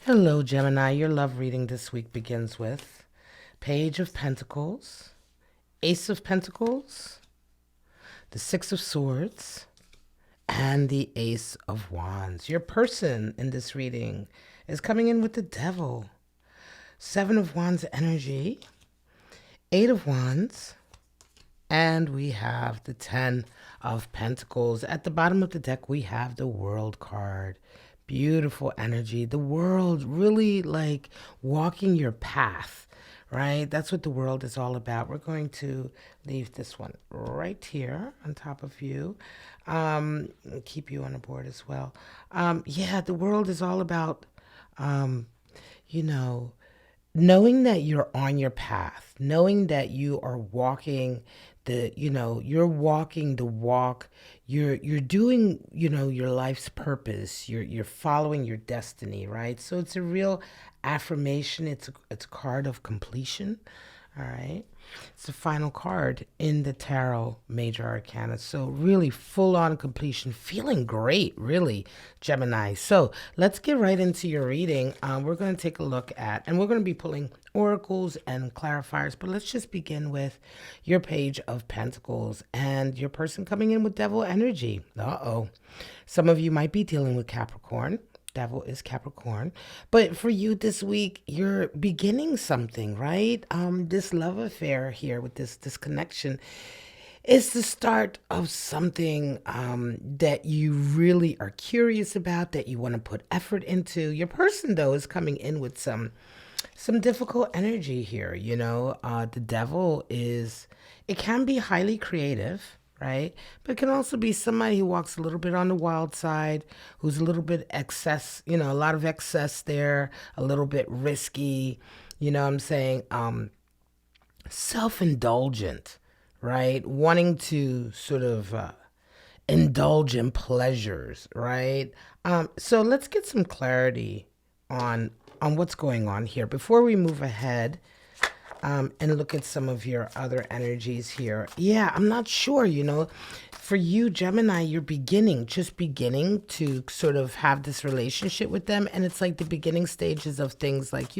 Hello, Gemini. Your love reading this week begins with Page of Pentacles, Ace of Pentacles, the Six of Swords, and the Ace of Wands. Your person in this reading is coming in with the Devil, Seven of Wands energy, Eight of Wands, and we have the Ten of Pentacles. At the bottom of the deck, we have the World card. Beautiful energy. The world really like walking your path, right? That's what the world is all about. We're going to leave this one right here on top of you. Keep you on the board as well. Yeah, the world is all about, you know, knowing that you're on your path, knowing that you are walking you're walking the walk, you're doing, your life's purpose, you're following your destiny, right? So it's a real affirmation. It's a card of completion. All right. It's the final card in the Tarot Major Arcana. So really full on completion. Feeling great, really, Gemini. So let's get right into your reading. We're going to take a look at, and we're going to be pulling oracles and clarifiers, but let's just begin with your Page of Pentacles and your person coming in with Devil energy. Uh-oh. Some of you might be dealing with Capricorn. Devil is Capricorn. But for you this week, you're beginning something, right? This love affair here with this connection is the start of something that you really are curious about, that you want to put effort into. Your person, though, is coming in with some difficult energy here. The devil it can be highly creative, right? But it can also be somebody who walks a little bit on the wild side, who's a little bit excess, a lot of excess there, a little bit risky, you know what I'm saying? Self-indulgent, right? Wanting to sort of indulge in pleasures, right? So let's get some clarity on what's going on here before we move ahead. And look at some of your other energies here. Yeah, I'm not sure, for you, Gemini, you're just beginning to sort of have this relationship with them. And it's like the beginning stages of things like,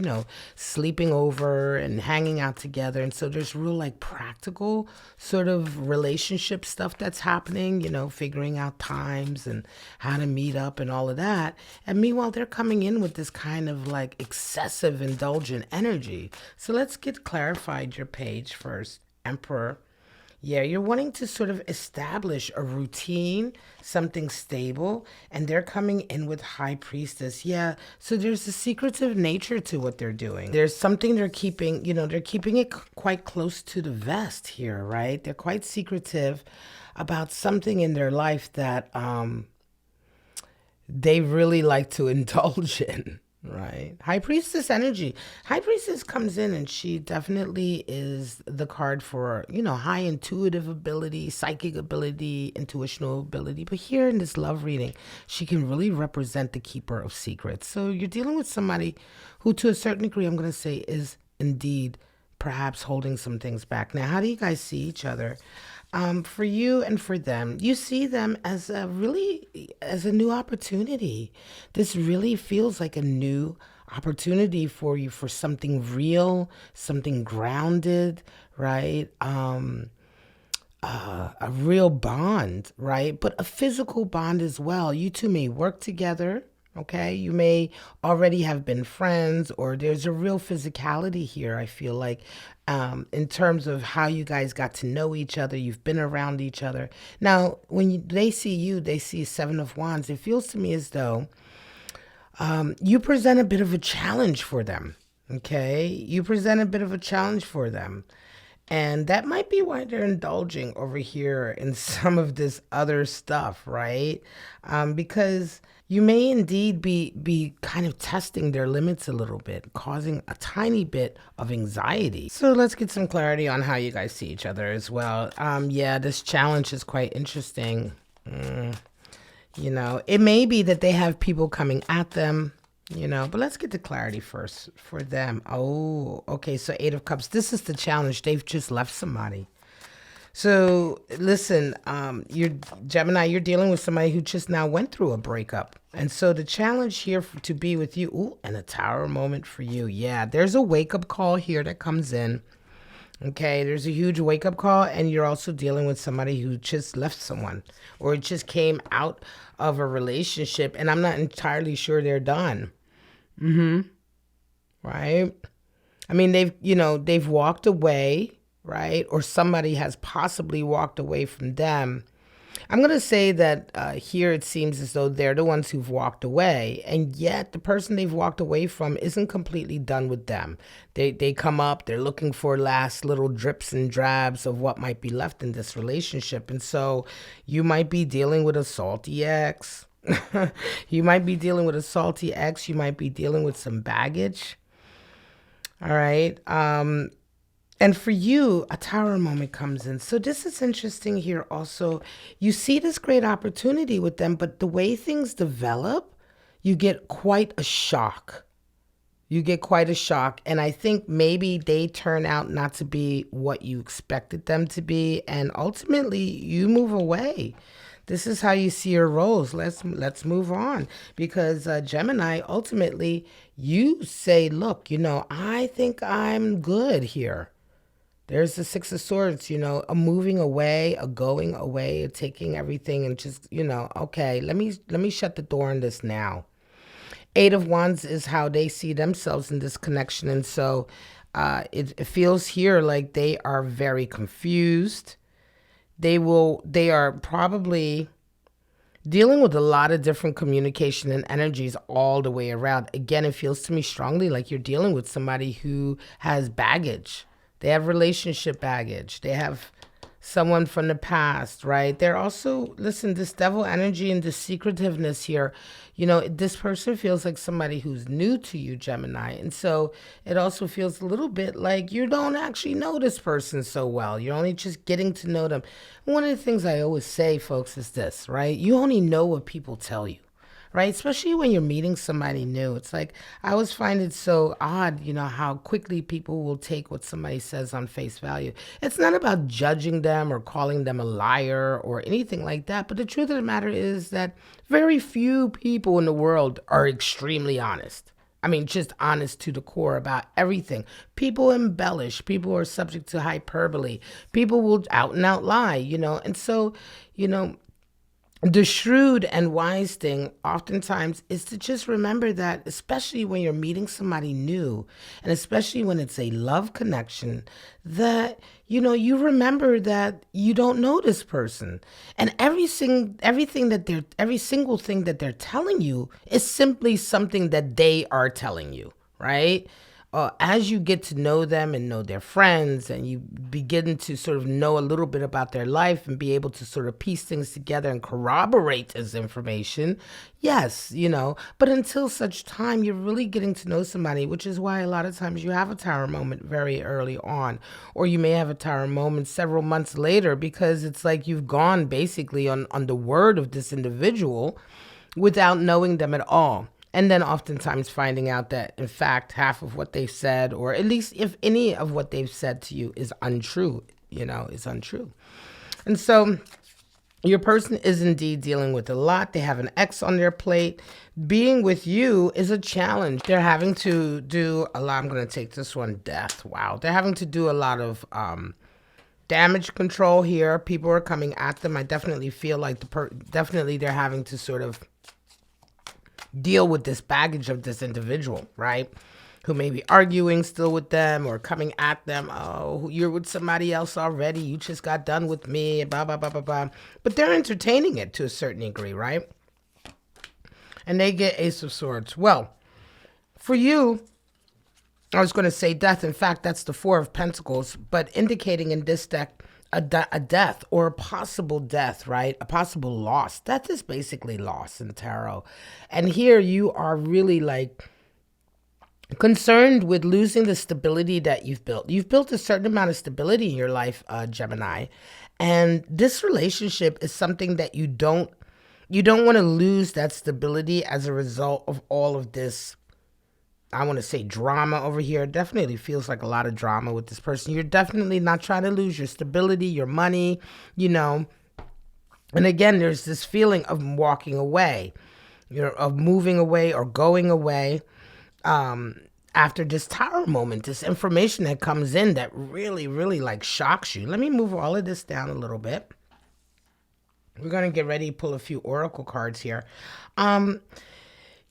sleeping over and hanging out together. And so there's real like practical sort of relationship stuff that's happening, figuring out times and how to meet up and all of that. And meanwhile, they're coming in with this kind of like excessive indulgent energy. So let's get clarified your page first. Emperor. Yeah, you're wanting to sort of establish a routine, something stable, and they're coming in with High Priestess. Yeah, so there's a secretive nature to what they're doing. There's something they're keeping, they're keeping it quite close to the vest here, right? They're quite secretive about something in their life that they really like to indulge in. Right. High Priestess energy. High Priestess comes in and she definitely is the card for, high intuitive ability, psychic ability, intuitional ability. But here in this love reading, she can really represent the keeper of secrets. So you're dealing with somebody who, to a certain degree, I'm going to say, is indeed perhaps holding some things back. Now, how do you guys see each other? For you and for them, you see them as a new opportunity. This really feels like a new opportunity for you, for something real, something grounded, right? A real bond, right? But a physical bond as well. You two may work together. Okay, you may already have been friends, or there's a real physicality here, I feel like, in terms of how you guys got to know each other. You've been around each other. Now, when they see you, they see Seven of Wands. It feels to me as though you present a bit of a challenge for them. Okay, you present a bit of a challenge for them. And that might be why they're indulging over here in some of this other stuff, right? Because you may indeed be kind of testing their limits a little bit, causing a tiny bit of anxiety. So let's get some clarity on how you guys see each other as well. Yeah, this challenge is quite interesting. It may be that they have people coming at them, but let's get the clarity first for them. Oh, okay, so Eight of Cups. This is the challenge. They've just left somebody. So listen, you're Gemini, you're dealing with somebody who just now went through a breakup. And so the challenge here to be with you, ooh, and a tower moment for you. Yeah, there's a wake up call here that comes in. Okay, there's a huge wake up call, and you're also dealing with somebody who just left someone or just came out of a relationship, and I'm not entirely sure they're done. Right? I mean, they've walked away, right? Or somebody has possibly walked away from them. I'm going to say that here it seems as though they're the ones who've walked away, and yet the person they've walked away from isn't completely done with them. They come up, they're looking for last little drips and drabs of what might be left in this relationship. And so you might be dealing with a salty ex. You might be dealing with a salty ex. You might be dealing with some baggage. All right. And for you, a tower moment comes in. So this is interesting here also. You see this great opportunity with them, but the way things develop, you get quite a shock. You get quite a shock. And I think maybe they turn out not to be what you expected them to be. And ultimately, you move away. This is how you see your roles. Let's move on. Because Gemini, ultimately, you say, look, I think I'm good here. There's the Six of Swords, a moving away, a going away, a taking everything and just, okay, let me shut the door on this now. Eight of Wands is how they see themselves in this connection. And so it feels here like they are very confused. They are probably dealing with a lot of different communication and energies all the way around. Again, it feels to me strongly like you're dealing with somebody who has baggage. They have relationship baggage. They have someone from the past, right? They're also, listen, this devil energy and this secretiveness here, this person feels like somebody who's new to you, Gemini. And so it also feels a little bit like you don't actually know this person so well. You're only just getting to know them. One of the things I always say, folks, is this, right? You only know what people tell you. Right? Especially when you're meeting somebody new. It's like, I always find it so odd, how quickly people will take what somebody says on face value. It's not about judging them or calling them a liar or anything like that. But the truth of the matter is that very few people in the world are extremely honest. I mean, just honest to the core about everything. People embellish. People are subject to hyperbole. People will out and out lie, And so, the shrewd and wise thing oftentimes is to just remember that, especially when you're meeting somebody new, and especially when it's a love connection, that, you remember that you don't know this person. And every single thing that they're telling you is simply something that they are telling you, right? As you get to know them and know their friends, and you begin to sort of know a little bit about their life and be able to sort of piece things together and corroborate this information, yes, but until such time you're really getting to know somebody, which is why a lot of times you have a tower moment very early on, or you may have a tower moment several months later, because it's like you've gone basically on the word of this individual without knowing them at all. And then oftentimes finding out that, in fact, half of what they've said, or at least if any of what they've said to you is untrue, is untrue. And so your person is indeed dealing with a lot. They have an X on their plate. Being with you is a challenge. They're having to do a lot. I'm going to take this one, death. Wow. They're having to do a lot of damage control here. People are coming at them. I definitely feel like definitely they're having to sort of deal with this baggage of this individual, right? Who may be arguing still with them or coming at them. Oh, you're with somebody else already. You just got done with me, blah, blah, blah, blah, blah. But they're entertaining it to a certain degree, right? And they get Ace of Swords. Well, for you, I was going to say death. In fact, that's the Four of Pentacles, but indicating in this deck a death or a possible death, right? A possible loss. Death is basically loss in tarot. And here you are really like concerned with losing the stability that you've built. You've built a certain amount of stability in your life, Gemini. And this relationship is something that you don't want to lose that stability as a result of all of this I want to say drama over here. It definitely feels like a lot of drama with this person. You're definitely not trying to lose your stability, your money, you know. And again, there's this feeling of walking away, you know, of moving away or going away. After this tower moment, this information that comes in that really, really like shocks you. Let me move all of this down a little bit. We're going to get ready to pull a few oracle cards here.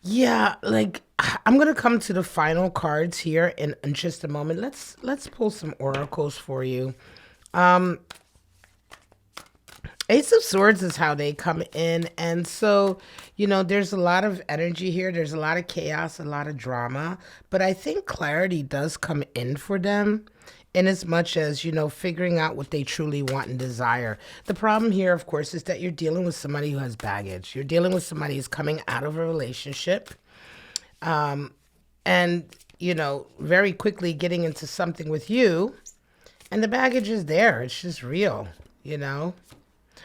Yeah, like I'm going to come to the final cards here in just a moment. Let's pull some oracles for you. Ace of Swords is how they come in. And so, you know, there's a lot of energy here. There's a lot of chaos, a lot of drama. But I think clarity does come in for them in as much as, you know, figuring out what they truly want and desire. The problem here, of course, is that you're dealing with somebody who has baggage. You're dealing with somebody who's coming out of a relationship. And, you know, very quickly getting into something with you. And the baggage is there. It's just real, you know.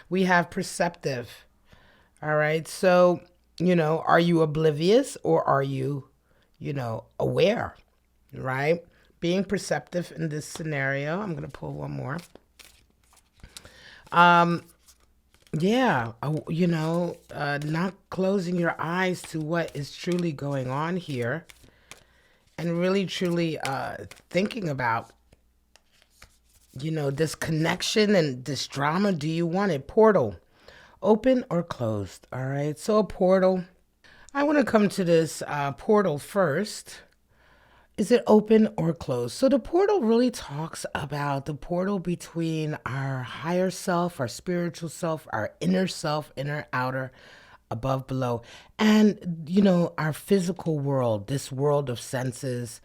We have perceptive. All right. So, you know, are you oblivious or are you, you know, aware? Right? Being perceptive in this scenario. I'm going to pull one more. Yeah, you know, not closing your eyes to what is truly going on here and really truly thinking about, you know, this connection and this drama. Do you want it? Portal, open or closed? All right. So a portal. I want to come to this portal first. Is it open or closed? So the portal really talks about the portal between our higher self, our spiritual self, our inner self, inner, outer, above, below, and, you know, our physical world, this world of senses,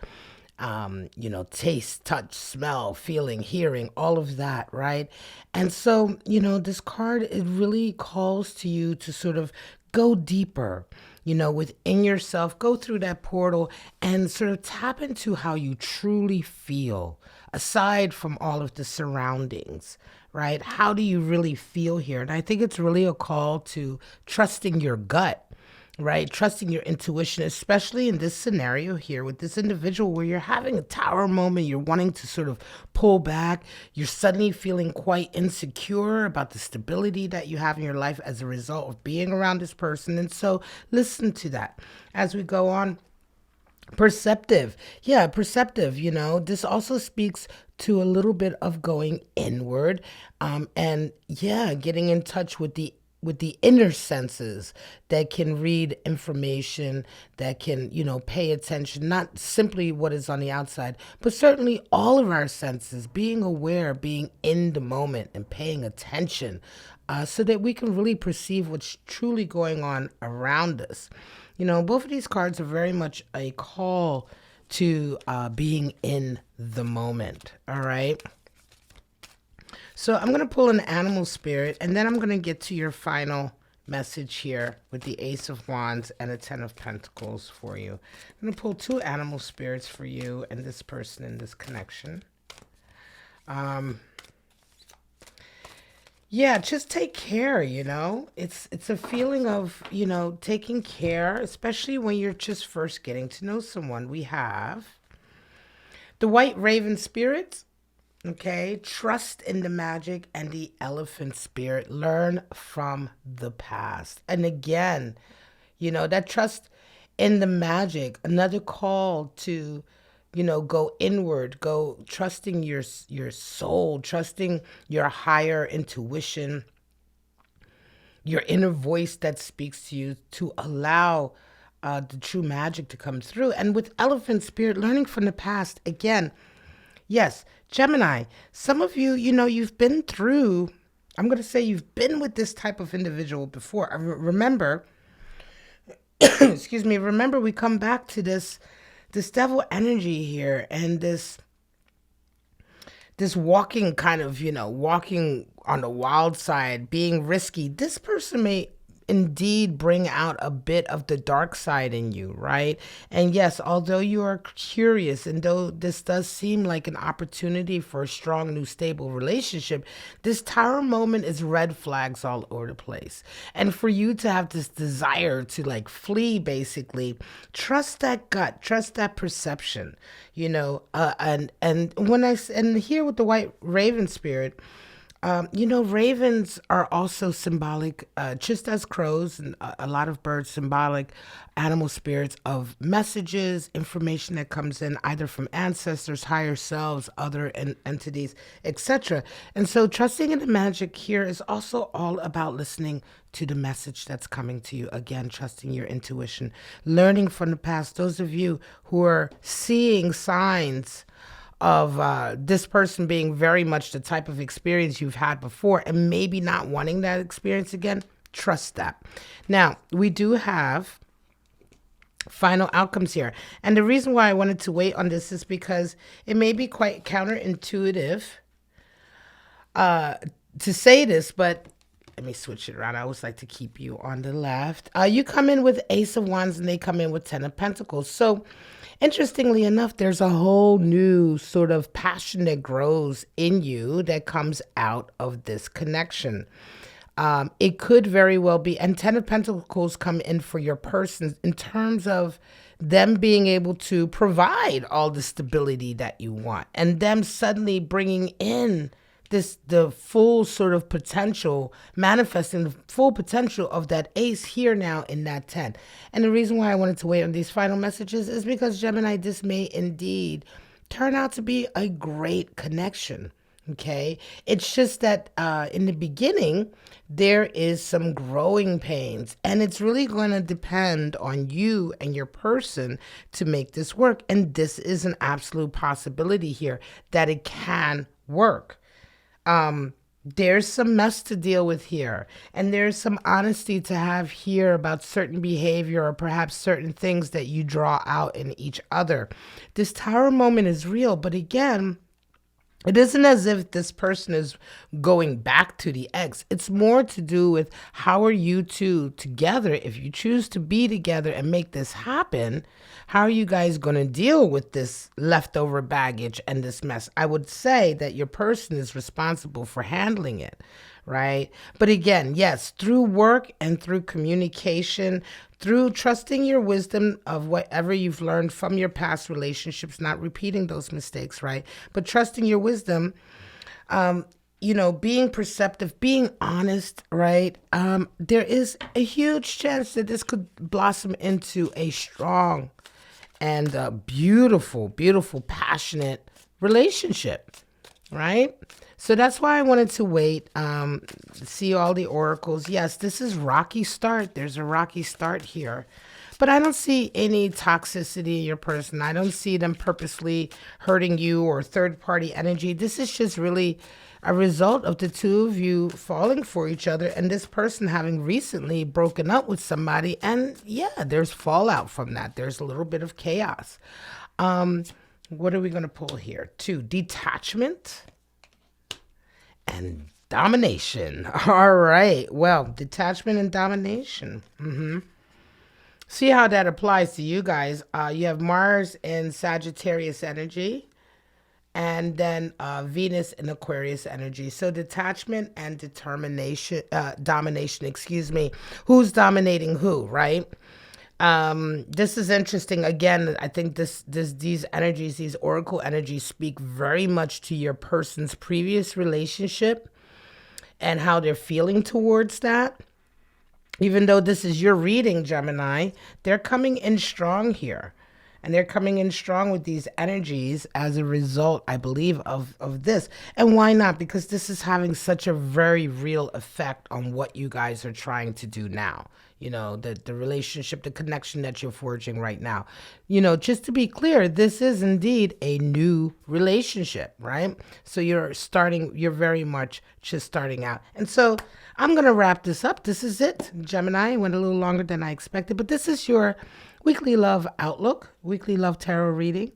you know, taste, touch, smell, feeling, hearing, all of that, right? And so, you know, this card, it really calls to you to sort of go deeper, you know, within yourself, go through that portal and sort of tap into how you truly feel, aside from all of the surroundings, right? How do you really feel here? And I think it's really a call to trusting your gut, right? Trusting your intuition, especially in this scenario here with this individual where you're having a tower moment, you're wanting to sort of pull back, you're suddenly feeling quite insecure about the stability that you have in your life as a result of being around this person. And so listen to that as we go on. Perceptive. Yeah, perceptive, you know, this also speaks to a little bit of going inward, and yeah, getting in touch with the inner senses that can read information, that can, you know, pay attention, not simply what is on the outside, but certainly all of our senses, being aware, being in the moment and paying attention, so that we can really perceive what's truly going on around us. You know, both of these cards are very much a call to being in the moment. All right. So I'm going to pull an animal spirit, and then I'm going to get to your final message here with the Ace of Wands and a Ten of Pentacles for you. I'm going to pull two animal spirits for you and this person in this connection. Yeah, just take care, you know. It's a feeling of, you know, taking care, especially when you're just first getting to know someone. We have the White Raven spirit. Okay, trust in the magic, and the elephant spirit. Learn from the past. And again, you know, that trust in the magic, another call to, you know, go inward, go trusting your soul, trusting your higher intuition, your inner voice that speaks to you, to allow the true magic to come through. And with elephant spirit, learning from the past, again, yes, Gemini, some of you, you know, you've been through, I'm going to say you've been with this type of individual before. Remember, excuse me, remember we come back to this devil energy here, and this walking kind of, you know, walking on the wild side, being risky. This person may indeed bring out a bit of the dark side in you, right? And yes, although you are curious, and though this does seem like an opportunity for a strong, new, stable relationship, this Tower moment is red flags all over the place. And for you to have this desire to like flee, basically, trust that gut, trust that perception, you know. And when and here with the white raven spirit, you know, ravens are also symbolic, just as crows and a lot of birds, symbolic animal spirits of messages, information that comes in either from ancestors, higher selves, other entities, etc. And so trusting in the magic here is also all about listening to the message that's coming to you. Again, trusting your intuition, learning from the past. Those of you who are seeing signs of this person being very much the type of experience you've had before and maybe not wanting that experience again, trust that. Now, we do have final outcomes here. And the reason why I wanted to wait on this is because it may be quite counterintuitive to say this, but let me switch it around. I always like to keep you on the left. You come in with Ace of Wands and they come in with 10 of Pentacles. So interestingly enough, there's a whole new sort of passion that grows in you that comes out of this connection. It could very well be, and 10 of Pentacles come in for your person in terms of them being able to provide all the stability that you want, and them suddenly bringing in the full sort of potential, manifesting the full potential of that ace here now in that 10. And the reason why I wanted to wait on these final messages is because, Gemini, this may indeed turn out to be a great connection. Okay, it's just that in the beginning, there is some growing pains, and it's really going to depend on you and your person to make this work. And this is an absolute possibility here that it can work. There's some mess to deal with here, and there's some honesty to have here about certain behavior or perhaps certain things that you draw out in each other. This Tower moment is real, but again, it isn't as if this person is going back to the ex. It's more to do with how are you two together? If you choose to be together and make this happen, how are you guys going to deal with this leftover baggage and this mess? I would say that your person is responsible for handling it, right? But again, yes, through work and through communication, through trusting your wisdom of whatever you've learned from your past relationships, not repeating those mistakes, right? But trusting your wisdom, you know, being perceptive, being honest, right? There is a huge chance that this could blossom into a strong and beautiful, beautiful, passionate relationship, right? So that's why I wanted to wait, see all the oracles. Yes, this is rocky start. There's a rocky start here. But I don't see any toxicity in your person. I don't see them purposely hurting you or third-party energy. This is just really a result of the two of you falling for each other and this person having recently broken up with somebody. And yeah, there's fallout from that. There's a little bit of chaos. What are we going to pull here? 2, detachment and domination. All right. Well, detachment and domination. See how that applies to you guys. You have Mars in Sagittarius energy, and then Venus in Aquarius energy. So detachment and determination, domination, excuse me. Who's dominating who, right? This is interesting. Again, I think these energies, these oracle energies speak very much to your person's previous relationship and how they're feeling towards that. Even though this is your reading, Gemini, they're coming in strong here. And they're coming in strong with these energies as a result, I believe, of this. And why not? Because this is having such a very real effect on what you guys are trying to do now. You know, the relationship, the connection that you're forging right now. You know, just to be clear, this is indeed a new relationship, right? So you're very much just starting out. And so I'm going to wrap this up. This is it, Gemini. It went a little longer than I expected, but this is your weekly love outlook, weekly love tarot reading.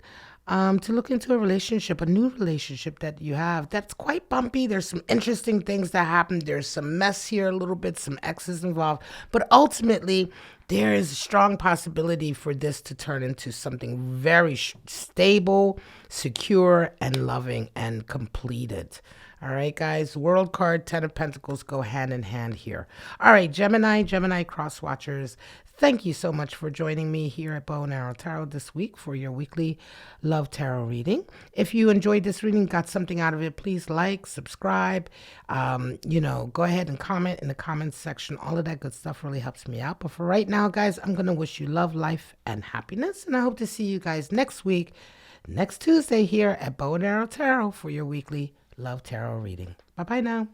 to look into a relationship, a new relationship that you have that's quite bumpy. There's some interesting things that happen. There's some mess here, a little bit, some exes involved. But ultimately, there is a strong possibility for this to turn into something very stable, secure, and loving and completed. All right, guys. World card, Ten of Pentacles go hand in hand here. All right, Gemini cross watchers. Thank you so much for joining me here at Bow and Arrow Tarot this week for your weekly Love Tarot reading. If you enjoyed this reading, got something out of it, please like, subscribe, go ahead and comment in the comments section. All of that good stuff really helps me out. But for right now, guys, I'm going to wish you love, life, and happiness. And I hope to see you guys next week, next Tuesday here at Bow and Arrow Tarot for your weekly Love Tarot reading. Bye-bye now.